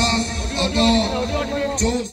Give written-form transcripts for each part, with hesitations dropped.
উৎসাহ অত জোশ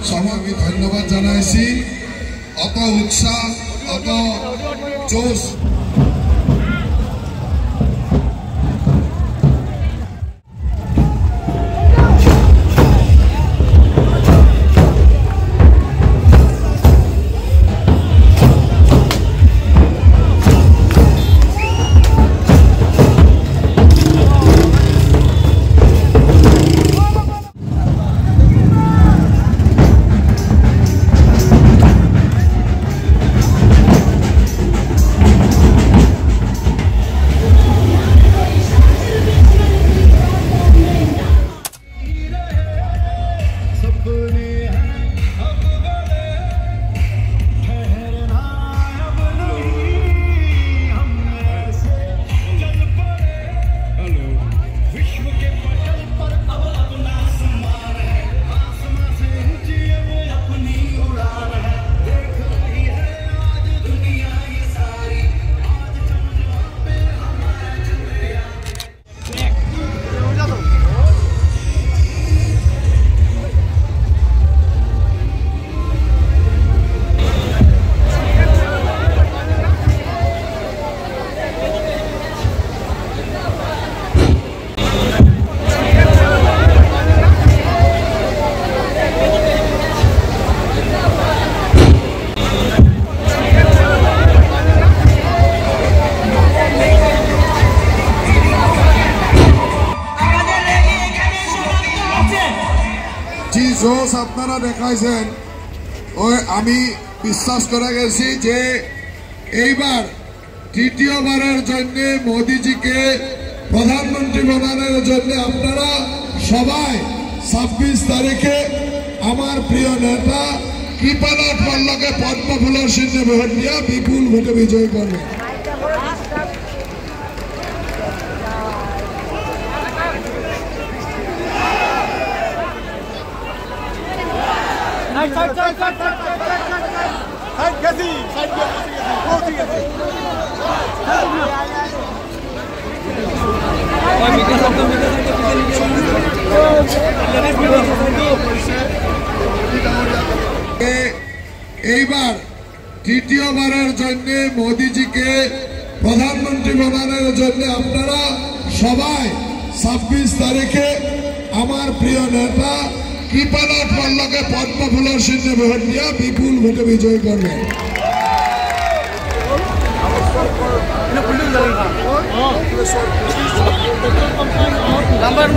সবাইকে ধন্যবাদ জানাইছি অত উৎসাহ অত জোশ জোশ আপনারা দেখাইছেন ওই আমি বিশ্বাস করে গেছি যে এইবার তৃতীয়বারের জন্য মোদিজিকে প্রধানমন্ত্রী বানানোর জন্য আপনারা সবাই 26 তারিখে আমার প্রিয় নেতা কৃপানাথ মল্লকে পদ্মফুলের চিহ্নে ভোট দিয়া বিপুল ভোটে বিজয় করবেন। এইবার তৃতীয়বারের জন্য মোদিজিকে প্রধানমন্ত্রী বানানোর জন্য আপনারা সবাই 26 তারিখে আমার প্রিয় নেতা কৃপানাথ মল্লকে পদ্মফুলের চিহ্নে ভোট দিয়া বিপুল ভোটে বিজয় করবেন। নাম্বার